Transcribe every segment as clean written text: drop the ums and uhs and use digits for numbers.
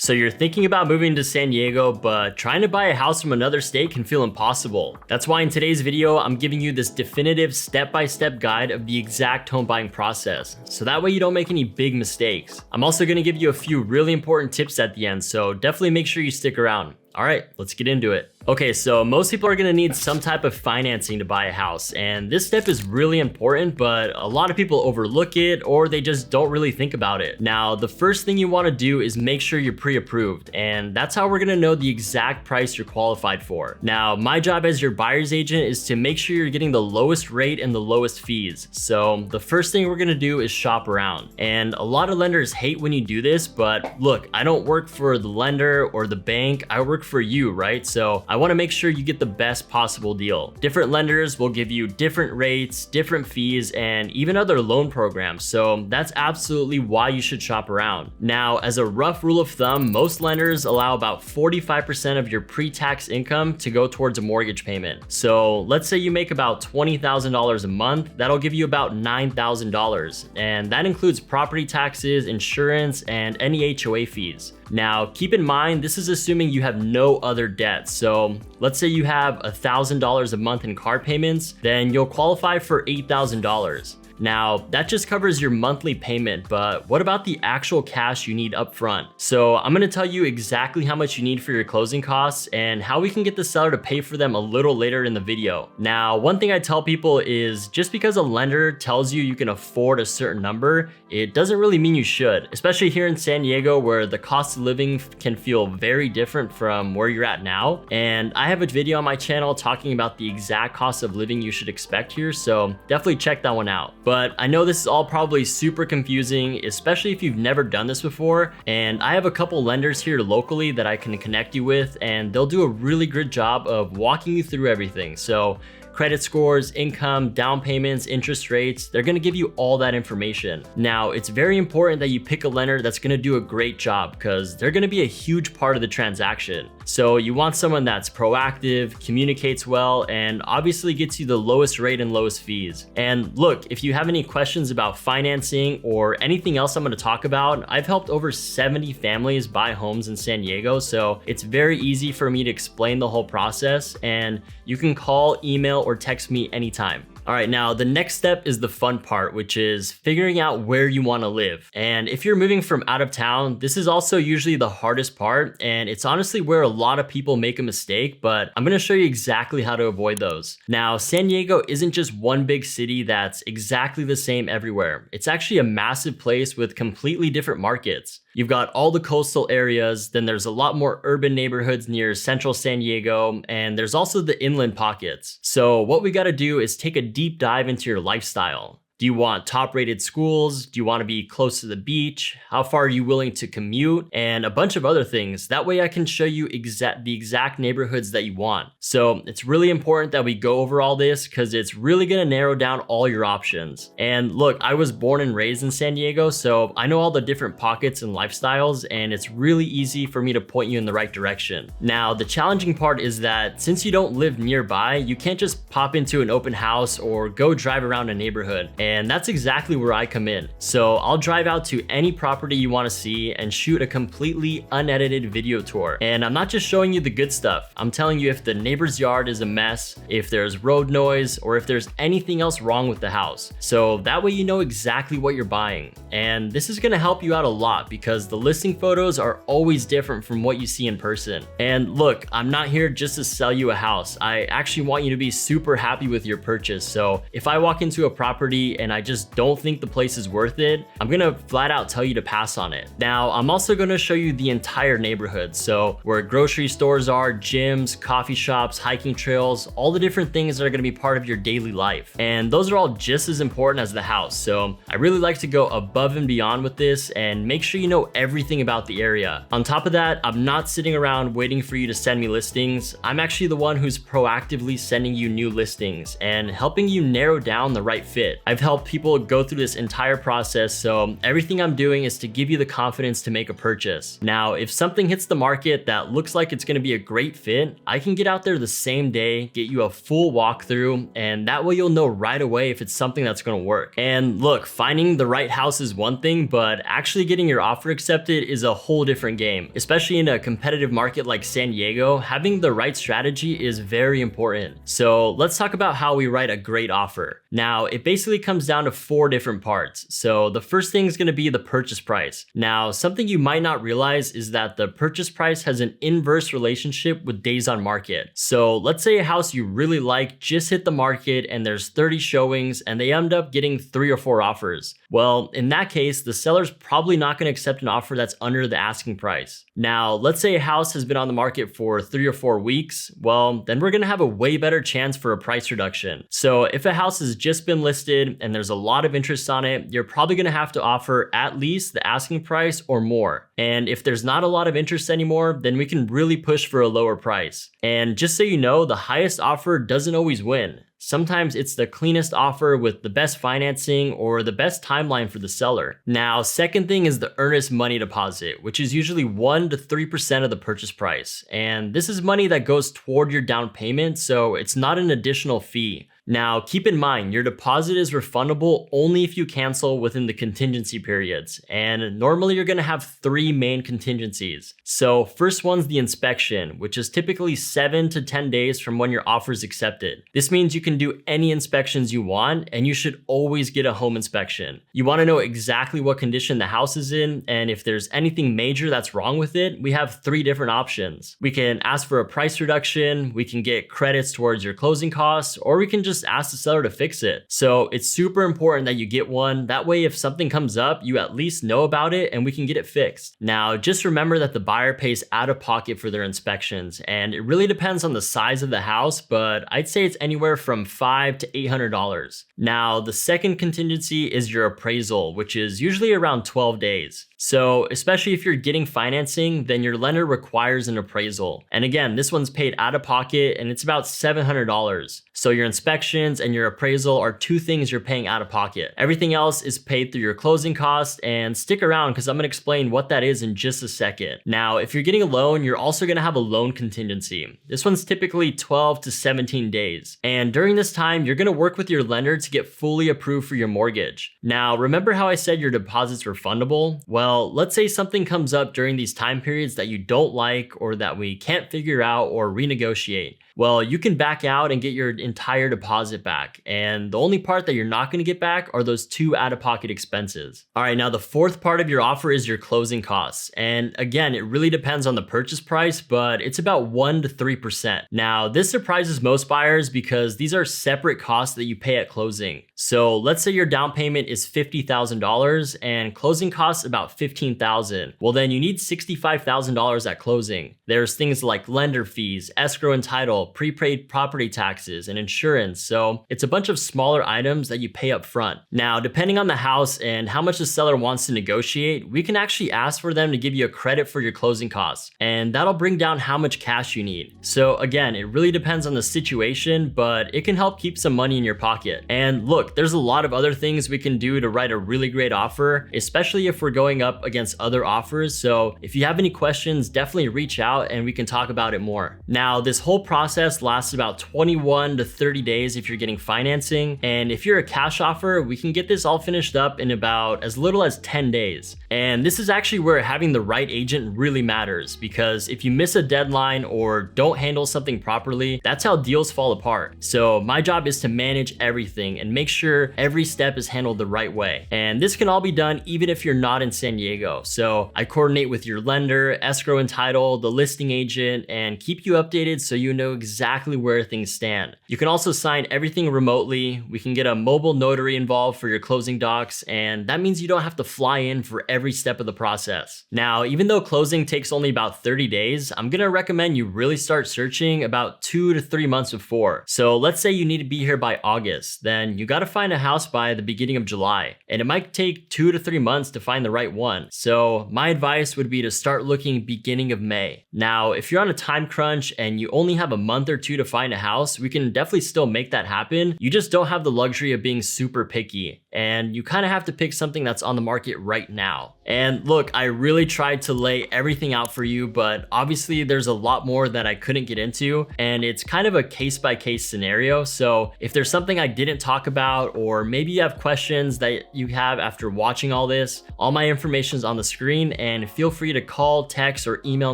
So you're thinking about moving to San Diego, but trying to buy a house from another state can feel impossible. That's why in today's video, I'm giving you this definitive step-by-step guide of the exact home buying process. So that way you don't make any big mistakes. I'm also gonna give you a few really important tips at the end, so definitely make sure you stick around. All right, let's get into it. Okay, so most people are gonna need some type of financing to buy a house, and this step is really important, but a lot of people overlook it or they just don't really think about it. Now, the first thing you wanna do is make sure you're pre-approved, and that's how we're gonna know the exact price you're qualified for. Now, my job as your buyer's agent is to make sure you're getting the lowest rate and the lowest fees. So the first thing we're gonna do is shop around. And a lot of lenders hate when you do this, but look, I don't work for the lender or the bank, I work for you, right? So I wanna make sure you get the best possible deal. Different lenders will give you different rates, different fees, and even other loan programs. So that's absolutely why you should shop around. Now, as a rough rule of thumb, most lenders allow about 45% of your pre-tax income to go towards a mortgage payment. So let's say you make about $20,000 a month, that'll give you about $9,000. And that includes property taxes, insurance, and any HOA fees. Now, keep in mind, this is assuming you have no other debt. So let's say you have $1,000 a month in car payments, then you'll qualify for $8,000. Now, that just covers your monthly payment, but what about the actual cash you need up front? So I'm gonna tell you exactly how much you need for your closing costs and how we can get the seller to pay for them a little later in the video. Now, one thing I tell people is just because a lender tells you you can afford a certain number, it doesn't really mean you should, especially here in San Diego where the cost of living can feel very different from where you're at now. And I have a video on my channel talking about the exact cost of living you should expect here, so definitely check that one out. But I know this is all probably super confusing, especially if you've never done this before. And I have a couple lenders here locally that I can connect you with, and they'll do a really good job of walking you through everything. So credit scores, income, down payments, interest rates, they're gonna give you all that information. Now, it's very important that you pick a lender that's gonna do a great job because they're gonna be a huge part of the transaction. So you want someone that's proactive, communicates well, and obviously gets you the lowest rate and lowest fees. And look, if you have any questions about financing or anything else I'm gonna talk about, I've helped over 70 families buy homes in San Diego, so it's very easy for me to explain the whole process, and you can call, email, or text me anytime. All right, now the next step is the fun part, which is figuring out where you want to live. And if you're moving from out of town, this is also usually the hardest part, and it's honestly where a lot of people make a mistake, but I'm going to show you exactly how to avoid those. Now, San Diego isn't just one big city that's exactly the same everywhere. It's actually a massive place with completely different markets. You've got all the coastal areas, then there's a lot more urban neighborhoods near central San Diego, and there's also the inland pockets. So what we gotta do is take a deep dive into your lifestyle. Do you want top-rated schools? Do you want to be close to the beach? How far are you willing to commute? And a bunch of other things. That way I can show you the exact neighborhoods that you want. So it's really important that we go over all this because it's really going to narrow down all your options. And look, I was born and raised in San Diego, so I know all the different pockets and lifestyles, and it's really easy for me to point you in the right direction. Now, the challenging part is that since you don't live nearby, you can't just pop into an open house or go drive around a neighborhood. And that's exactly where I come in. So I'll drive out to any property you want to see and shoot a completely unedited video tour. And I'm not just showing you the good stuff. I'm telling you if the neighbor's yard is a mess, if there's road noise, or if there's anything else wrong with the house. So that way you know exactly what you're buying. And this is going to help you out a lot because the listing photos are always different from what you see in person. And look, I'm not here just to sell you a house. I actually want you to be super happy with your purchase. So if I walk into a property and I just don't think the place is worth it, I'm gonna flat out tell you to pass on it. Now, I'm also gonna show you the entire neighborhood. So where grocery stores are, gyms, coffee shops, hiking trails, all the different things that are gonna be part of your daily life. And those are all just as important as the house. So I really like to go above and beyond with this and make sure you know everything about the area. On top of that, I'm not sitting around waiting for you to send me listings. I'm actually the one who's proactively sending you new listings and helping you narrow down the right fit. I've helped help people go through this entire process, so everything I'm doing is to give you the confidence to make a purchase. Now, if something hits the market that looks like it's gonna be a great fit, I can get out there the same day, get you a full walkthrough, and that way you'll know right away if it's something that's gonna work. And look, finding the right house is one thing, but actually getting your offer accepted is a whole different game. Especially in a competitive market like San Diego, having the right strategy is very important. So let's talk about how we write a great offer. Now, it basically comes down to 4 different parts. So the first thing is gonna be the purchase price. Now, something you might not realize is that the purchase price has an inverse relationship with days on market. So let's say a house you really like just hit the market and there's 30 showings and they end up getting 3 or 4 offers. Well, in that case, the seller's probably not gonna accept an offer that's under the asking price. Now, let's say a house has been on the market for 3 or 4 weeks, well, then we're gonna have a way better chance for a price reduction. So if a house has just been listed and there's a lot of interest on it, you're probably gonna have to offer at least the asking price or more. And if there's not a lot of interest anymore, then we can really push for a lower price. And just so you know, the highest offer doesn't always win. Sometimes it's the cleanest offer with the best financing or the best timeline for the seller. Now, second thing is the earnest money deposit, which is usually 1 to 3% of the purchase price. And this is money that goes toward your down payment, so it's not an additional fee. Now, keep in mind, your deposit is refundable only if you cancel within the contingency periods. And normally you're gonna have 3 main contingencies. So first one's the inspection, which is typically 7 to 10 days from when your offer is accepted. This means you can do any inspections you want, and you should always get a home inspection. You wanna know exactly what condition the house is in, and if there's anything major that's wrong with it, we have 3 different options. We can ask for a price reduction, we can get credits towards your closing costs, or we can just ask the seller to fix it. So it's super important that you get one. That way, if something comes up, you at least know about it and we can get it fixed. Now, just remember that the buyer pays out of pocket for their inspections, and it really depends on the size of the house, but I'd say it's anywhere from $500 to $800. Now, the second contingency is your appraisal, which is usually around 12 days. So especially if you're getting financing, then your lender requires an appraisal. And again, this one's paid out of pocket and it's about $700. So your inspections and your appraisal are 2 things you're paying out of pocket. Everything else is paid through your closing costs, and stick around because I'm gonna explain what that is in just a second. Now, if you're getting a loan, you're also gonna have a loan contingency. This one's typically 12 to 17 days. And during this time, you're gonna work with your lender to get fully approved for your mortgage. Now, remember how I said your deposit's refundable? Well, let's say something comes up during these time periods that you don't like or that we can't figure out or renegotiate. Well, you can back out and get your entire deposit back. And the only part that you're not gonna get back are those 2 out-of-pocket expenses. All right, now the fourth part of your offer is your closing costs. And again, it really depends on the purchase price, but it's about 1 to 3%. Now, this surprises most buyers because these are separate costs that you pay at closing. So let's say your down payment is $50,000 and closing costs about $15,000. Well, then you need $65,000 at closing. There's things like lender fees, escrow and title, prepaid property taxes, and insurance. So it's a bunch of smaller items that you pay up front. Now, depending on the house and how much the seller wants to negotiate, we can actually ask for them to give you a credit for your closing costs, and that'll bring down how much cash you need. So again, it really depends on the situation, but it can help keep some money in your pocket. And look, there's a lot of other things we can do to write a really great offer, especially if we're going up against other offers. So if you have any questions, definitely reach out and we can talk about it more. Now, this whole process lasts about 21 to 30 days if you're getting financing. And if you're a cash offer, we can get this all finished up in about as little as 10 days. And this is actually where having the right agent really matters, because if you miss a deadline or don't handle something properly, that's how deals fall apart. So my job is to manage everything and make sure every step is handled the right way. And this can all be done even if you're not in San Diego. So I coordinate with your lender, escrow and title, the listing agent, and keep you updated so you know exactly where things stand. You can also sign everything remotely. We can get a mobile notary involved for your closing docs, and that means you don't have to fly in for every step of the process. Now, even though closing takes only about 30 days, I'm gonna recommend you really start searching about 2 to 3 months before. So let's say you need to be here by August, then you gotta find a house by the beginning of July, and it might take 2 to 3 months to find the right one. So my advice would be to start looking beginning of May. Now, if you're on a time crunch and you only have a month or two to find a house, we can definitely still make that happen. You just don't have the luxury of being super picky, and you kind of have to pick something that's on the market right now. And look, I really tried to lay everything out for you, but obviously there's a lot more that I couldn't get into, and it's kind of a case-by-case scenario. So if there's something I didn't talk about, or maybe you have questions that you have after watching all this, all my information is on the screen, and feel free to call, text, or email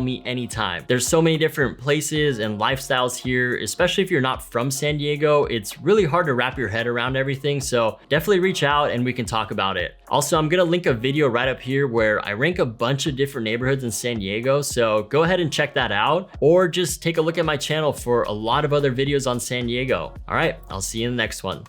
me anytime. There's so many different places and lifestyles here, especially if you're not from San Diego. It's really hard to wrap your head around everything, so definitely reach out and we can talk about it. Also, I'm gonna link a video right up here where I rank a bunch of different neighborhoods in San Diego, so go ahead and check that out, or just take a look at my channel for a lot of other videos on San Diego. All right, I'll see you in the next one.